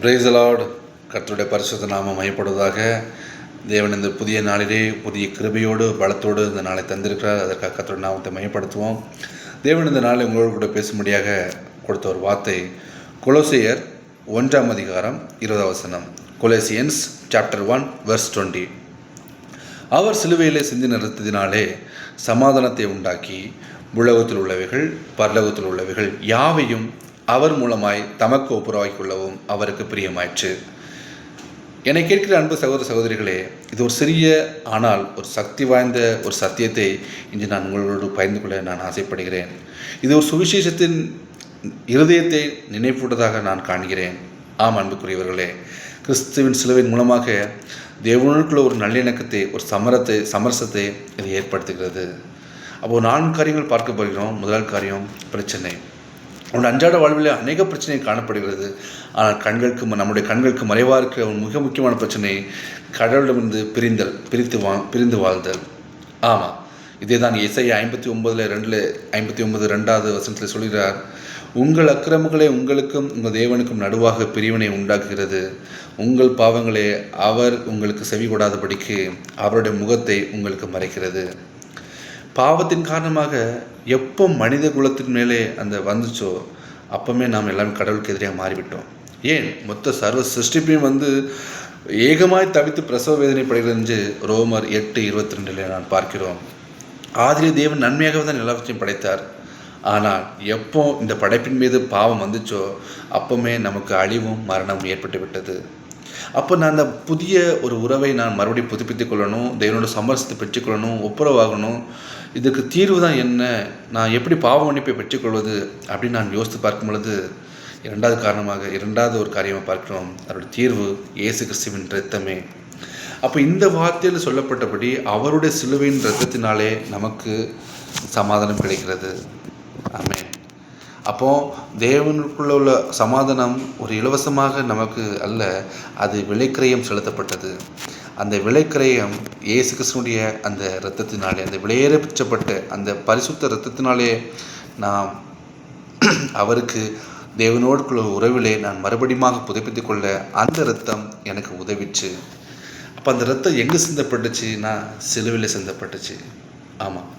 Praise the Lord. கர்த்தருடைய பரிசுத்த நாமம் மையப்படுவதாக. தேவன் இந்த புதிய நாளிலே புதிய கிருபையோடு பலத்தோடு இந்த நாளை தந்திருக்கிறார். அதற்காக கர்த்தருடைய நாமத்தை மையப்படுத்துவோம். தேவன் இந்த நாளை உங்களோடு கூட பேசும்படியாக கொடுத்த ஒரு வார்த்தை கொலோசியர் 1:20. Colossians chapter 1:20. அவர் சிலுவையிலே சிந்தின இரத்தத்தினாலே சமாதானத்தை உண்டாக்கி உலகத்தில் உள்ளவைகள் பரலோகத்தில் உள்ளவைகள் யாவையும் அவர் மூலமாய் தமக்கு ஒப்புரவாக்கிக் கொள்ளவும் அவருக்கு பிரியமாயிற்று. என்னை கேட்கிற அன்பு சகோதர சகோதரிகளே, இது ஒரு சிறிய ஆனால் ஒரு சக்தி வாய்ந்த ஒரு சத்தியத்தை இன்று நான் உங்களோடு பகிர்ந்து கொள்ள நான் ஆசைப்படுகிறேன். இது ஒரு சுவிசேஷத்தின் இருதயத்தை நினைப்பூட்டதாக நான் காண்கிறேன். ஆம் அன்புக்குரியவர்களே, கிறிஸ்துவின் சிலுவையின் மூலமாக தேவனுக்குள்ள ஒரு நல்லிணக்கத்தை, ஒரு சமரசத்தை இது ஏற்படுத்துகிறது. அப்போது 4 காரியங்கள் பார்க்க போகிறோம். முதல் காரியம் பிரச்சனை. அவனுடைய அன்றாட வாழ்வில் அநேக பிரச்சனை காணப்படுகிறது. ஆனால் நம்முடைய கண்களுக்கு மறைவாக இருக்கிற ஒரு மிக முக்கியமான பிரச்சனை கடவுளிடமிருந்து பிரிந்து வாழ்தல். ஆமாம், இதே தான் ஏசாயா 59:2 சொல்கிறார், உங்கள் அக்கிரமங்களே உங்களுக்கும் உங்கள் தேவனுக்கும் நடுவாக பிரிவினை உண்டாக்குகிறது. உங்கள் பாவங்களே அவர் உங்களுக்கு செவி கொடாதபடிக்கு அவருடைய முகத்தை உங்களுக்கு மறைக்கிறது. பாவத்தின் காரணமாக எப்போ மனித குலத்தின் மேலே அந்த வந்துச்சோ அப்போமே நாம் எல்லாமே கடவுளுக்கு எதிராக மாறிவிட்டோம். ஏன் மொத்த சர்வ சிருஷ்டிப்பையும் ஏகமாய் தவித்து பிரசவ வேதனைப்படுகிறது என்று ரோமர் 8:22 நான் பார்க்கிறோம். ஆதிலே தேவன் நன்மையாகவே தான் எல்லாவற்றையும் படைத்தார். ஆனால் எப்போ இந்த படைப்பின் மீது பாவம் வந்துச்சோ அப்போமே நமக்கு அழிவும் மரணமும் ஏற்பட்டு விட்டது. அப்போ நான் அந்த புதிய ஒரு உறவை நான் மறுபடியும் புதுப்பித்துக் கொள்ளணும், தேவனோட சமரசத்தை பெற்றுக்கொள்ளணும், ஒப்புரவாகணும். இதுக்கு தீர்வு தான் என்ன, நான் எப்படி பாவ மன்னிப்பை பெற்றுக்கொள்வது அப்படின்னு நான் யோசித்து பார்க்கும் பொழுது இரண்டாவது ஒரு காரியமாக பார்க்கிறோம். அதோட தீர்வு இயேசு கிறிஸ்துவின் இரத்தமே. அப்போ இந்த வார்த்தையில் சொல்லப்பட்டபடி அவருடைய சிலுவையின் இரத்தத்தினாலே நமக்கு சமாதானம் கிடைக்கிறது. ஆமென். அப்போது தேவனுக்குள்ள உள்ள சமாதானம் ஒரு இலவசமாக நமக்கு அல்ல, அது விலைக்கிரயம் செலுத்தப்பட்டது. அந்த விலைக்கிரயம் இயேசு கிறிஸ்துவினுடைய அந்த இரத்தத்தினாலே, அந்த விலையேறப்பட்ட அந்த பரிசுத்த இரத்தத்தினாலே நாம் அவருக்கு தேவனோடுக்குள்ள உறவிலே நான் மறுபடியும் புதுப்பித்துக் கொள்ள அந்த இரத்தம் எனக்கு உதவிச்சு. அப்போ அந்த இரத்தம் எங்கே சிந்தப்பட்டுச்சுன்னா சிலுவையில் சிந்தப்பட்டுச்சு. ஆமாம்,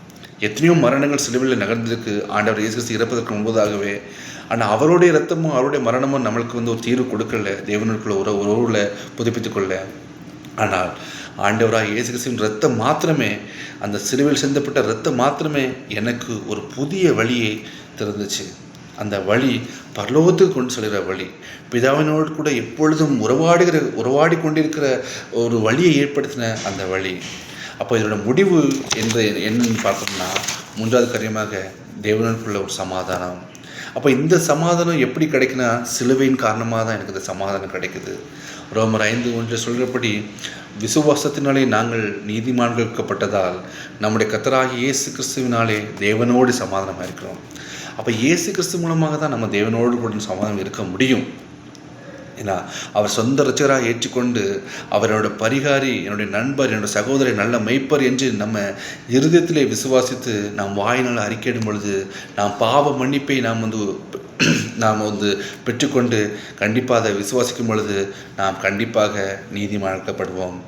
எத்தனையோ மரணங்கள் சிலுவையில் நகர்ந்திருக்கு ஆண்டவர் இயேசு கிறிஸ்து இறப்பதற்கு முன்பதாகவே. ஆனால் அவருடைய இரத்தமும் அவருடைய மரணமும் நம்மளுக்கு ஒரு தீர்வு கொடுக்கல, தேவனுக்குள்ள உறவுல புதுப்பித்துக் கொள்ள. ஆனால் ஆண்டவராக இயேசு கிறிஸ்துவின் இரத்தம் மாத்திரமே, அந்த சிலுவையில் சிந்தப்பட்ட இரத்தம் மாத்திரமே எனக்கு ஒரு புதிய வழியை திறந்துச்சு. அந்த வழி பரலோகத்துக்கு கொண்டு செல்கிற வழி, பிதாவினோடு கூட எப்பொழுதும் உறவாடி கொண்டிருக்கிற ஒரு வழியை ஏற்படுத்தின அந்த வழி. அப்போ இதோட முடிவு என்னன்னு பார்த்தோம்னா 3வது காரியமாக தேவனுக்குள்ள ஒரு சமாதானம். அப்போ இந்த சமாதானம் எப்படி கிடைக்குன்னா சிலுவையின் காரணமாக தான் எனக்கு இந்த சமாதானம் கிடைக்குது. ரோமர் 5:1 சொல்கிறபடி விசுவாசத்தினாலே நாங்கள் நீதிமான்களாக்கப்பட்டதால் நம்முடைய கர்த்தராகிய இயேசு கிறிஸ்துவினாலே தேவனோடு சமாதானமாக இருக்கிறோம். அப்போ இயேசு கிறிஸ்து மூலமாக தான் நம்ம தேவனோடு கூட சமாதானம் இருக்க முடியும். ஏன்னா அவர் சொந்த ரட்சகராக ஏற்றுக்கொண்டு அவரோட பரிகாரி, என்னுடைய நண்பர், என்னோட சகோதரர், நல்ல மெய்ப்பர் என்று நம்ம இருதயத்திலே விசுவாசித்து நாம் வாயினால் அறிக்கையிடும் பொழுது நாம் பாவ மன்னிப்பை நாம் பெற்றுக்கொண்டு கண்டிப்பாக அதை விசுவாசிக்கும் பொழுது நாம் கண்டிப்பாக நீதிமான்கப்படுவோம்.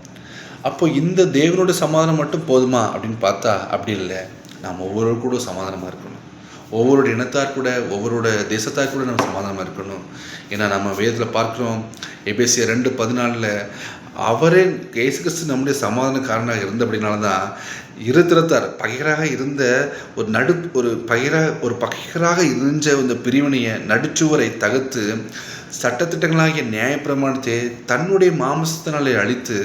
அப்போ இந்த தேவனோட சமாதானம் மட்டும் போதுமா அப்படின்னு பார்த்தா அப்படி இல்லை. நாம் ஒவ்வொரு கூட சமாதானமாக இருக்கணும். ஒவ்வொரு இனத்தார் கூட, ஒவ்வொரு தேசத்தார் கூட நம்ம சமாதானமாக இருக்கணும். ஏன்னா நம்ம வேதத்தில் பார்க்குறோம், எபேசியர் 2:14 அவரே இயேசு கிறிஸ்து நம்முடைய சமாதானக்காரனாக இருந்தபடினால தான் இருதிறத்தார் பகைகராக இருந்த ஒரு பகைகராக இருந்த இந்த பிரிவினையை நடுச்சுவரை தகர்த்து சட்டத்திட்டங்களாகிய நியாயப்பிரமாணத்தை தன்னுடைய மாம்சத்தினாலே அழித்து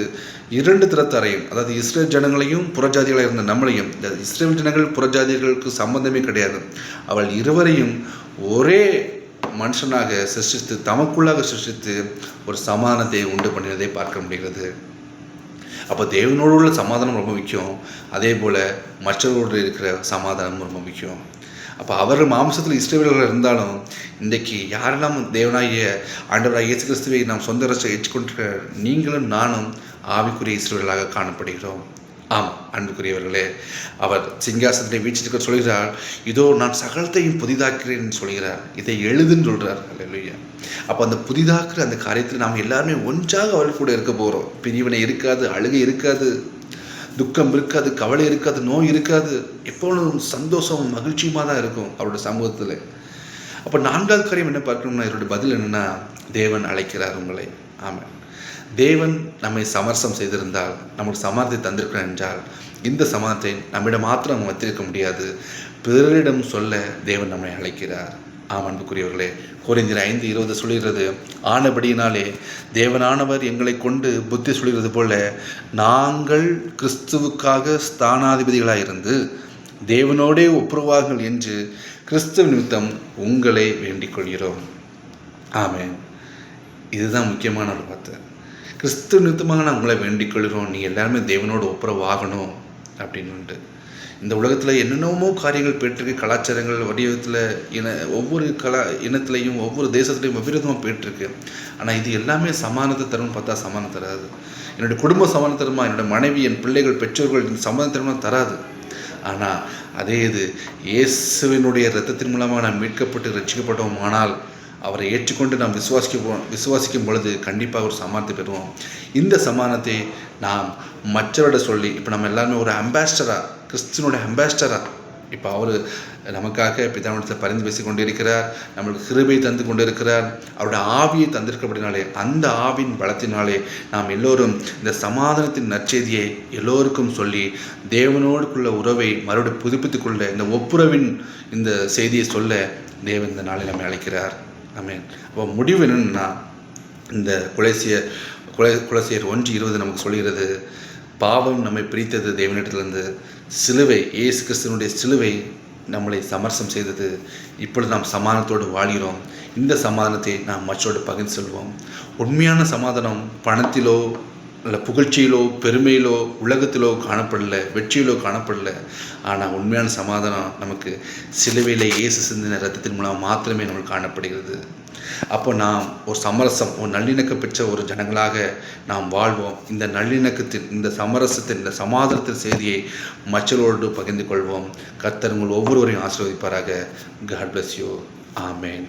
2 திறத்தாரையும், அதாவது இஸ்ரேல் ஜனங்களையும் புறஜாதிகளாக இருந்த நம்மளையும், இந்த இஸ்ரேல் ஜனங்கள் புறஜாதிகளுக்கு சம்பந்தமே கிடையாது, அவள் இருவரையும் ஒரே மனுஷனாக சிருஷ்டித்து தமக்குள்ளாக சிருஷ்டித்து ஒரு சமாதானத்தை உண்டு பண்ணினதை பார்க்க முடிகிறது. அப்போ தேவனோடு உள்ள சமாதானம் ரொம்ப முக்கியம். அதே போல் மற்றவர்களோடு இருக்கிற சமாதானம் ரொம்ப முக்கியம். அப்போ அவர்கள் மாம்சத்தில் இஸ்ரவேலர்கள் இருந்தாலும் இன்றைக்கு யாரெல்லாம் தேவனாகிய ஆண்டவராகிய இயேசு கிறிஸ்துவை நாம் சொந்த ரசத்தை ஏற்றுக்கொண்டிருக்கிற நீங்களும் நானும் ஆவிக்குரிய இஸ்ரவேலர்களாக காணப்படுகிறோம். ஆம் அன்புக்குரியவர்களே, அவர் சிங்காசனத்தை வீச்சிருக்க சொல்கிறார், இதோ நான் சகலத்தையும் புதிதாக்கிறேன் சொல்கிறார். இதை எழுதுன்னு சொல்கிறார். அல்லேலூயா. அப்போ அந்த புதிதாக்குற அந்த காரியத்தில் நாம் எல்லாருமே ஒன்றாக அவர் கூட இருக்க போகிறோம். பிரிவினை இருக்காது, அழுகை இருக்காது, துக்கம் இருக்காது, கவலை இருக்காது, நோய் இருக்காது. எப்பொழுதும் சந்தோஷமும் மகிழ்ச்சியுமாக தான் இருக்கும் அவருடைய சமூகத்தில். அப்போ 4வது காரியம் என்ன பார்க்கணும்னா, இதோட பதில் என்னென்னா, தேவன் அழைக்கிறார் உங்களை. ஆமாம், தேவன் நம்மை சமரசம் செய்திருந்தால், நமக்கு சமாதானத்தை தந்திருக்கிறார் என்றால், இந்த சமாதானத்தை நம்மிடம் மாத்திரம் நம்ம வைத்திருக்க முடியாது, பிறரிடம் சொல்ல தேவன் நம்மை அழைக்கிறார். ஆம் அன்புக்குரியவர்களே, கொரிந்தியர் 5:20 சொல்கிறது, ஆனபடியினாலே தேவனானவர் எங்களை கொண்டு புத்தி சொல்கிறது போல நாங்கள் கிறிஸ்துவுக்காக ஸ்தானாதிபதிகளாக இருந்து தேவனோடே ஒப்புரவார்கள் என்று கிறிஸ்துவ நிமித்தம் உங்களை வேண்டிக் கொள்கிறோம். ஆமென். இதுதான் முக்கியமான ஒரு வார்த்தை. கிறிஸ்துவ நிமித்தமாக நான் உங்களை வேண்டிக் கொள்கிறோம், நீங்கள் எல்லாருமே தேவனோடு ஒப்புரவாகணும் அப்படின்னுட்டு. இந்த உலகத்தில் என்னென்னமோ காரியங்கள் போயிட்டுருக்கு, கலாச்சாரங்கள் வடிவத்தில் ஒவ்வொரு இனத்துலையும் ஒவ்வொரு தேசத்துலையும் விபரீதமாக போயிட்டுருக்கு. ஆனால் இது எல்லாமே சமாதானத்தை தரும்னு பார்த்தா சமாதானம் தராது. என்னுடைய குடும்ப சமாதானம் தருமா, என்னோடய மனைவி, என் பிள்ளைகள், பெற்றோர்கள் இந்த சமாதானம் தருமா தராது. ஆனால் அதே இது இயேசுவினுடைய இரத்தத்தின் மூலமாக நாம் மீட்கப்பட்டு ரட்சிக்கப்பட்டோம். ஆனால் அவரை ஏற்றுக்கொண்டு நாம் விசுவாசிக்கும் பொழுது கண்டிப்பாக ஒரு சமாதானத்தை பெறுவோம். இந்த சமாதானத்தை நாம் மற்றவரிட சொல்லி, இப்போ நம்ம எல்லாருமே ஒரு அம்பாஸ்டராக, கிறிஸ்துவனுடைய அம்பாஸ்டராக, இப்போ அவர் நமக்காக பிதாவிடத்தில் பரிந்து பேசி கொண்டு இருக்கிறார், நம்மளுக்கு கிருபை தந்து கொண்டு இருக்கிறார், அவருடைய ஆவியை தந்திருக்கிறபடினாலே, அந்த ஆவியின் பலத்தினாலே நாம் எல்லோரும் இந்த சமாதானத்தின் நற்செய்தியை எல்லோருக்கும் சொல்லி தேவனோடுக்குள்ள உறவை மறுபடியும் புதுப்பித்துக் கொள்ள, இந்த ஒப்புரவின் இந்த செய்தியை சொல்ல தேவன் இந்த நாளில் நம்மை அழைக்கிறார். ஆமென். அப்போ முடிவு என்னென்னா, இந்த கொலோசியர் 1:20 நமக்கு சொல்கிறது, பாவம் நம்மை பிரித்தது தேவனிடத்திலிருந்து, சிலுவை, இயேசு கிறிஸ்துவனுடைய சிலுவை நம்மளை சமரசம் செய்தது. இப்பொழுது நாம் சமாதானத்தோடு வாழ்கிறோம். இந்த சமாதானத்தை நாம் மற்றோடு பகிர்ந்து செல்வோம். உண்மையான சமாதானம் பணத்திலோ இல்லை புகழ்ச்சியிலோ பெருமையிலோ உலகத்திலோ காணப்படலை, வெற்றியிலோ காணப்படலை. ஆனால் உண்மையான சமாதானம் நமக்கு சிலுவையிலே இயேசு சிந்தின இரத்தத்தின் மூலம் மாத்திரமே நமக்கு காணப்படுகிறது. அப்போ நாம் ஒரு சமரசம், ஒரு நல்லிணக்கம் பெற்ற ஒரு ஜனங்களாக நாம் வாழ்வோம். இந்த நல்லிணக்கத்தின், இந்த சமரசத்தின், இந்த சமாதானத்தின் செய்தியை மற்றவர்களோடு பகிர்ந்து கொள்வோம். கர்த்தர் உங்கள் ஒவ்வொருவரையும் ஆசீர்வதிப்பாராக. God bless you. ஆமென்.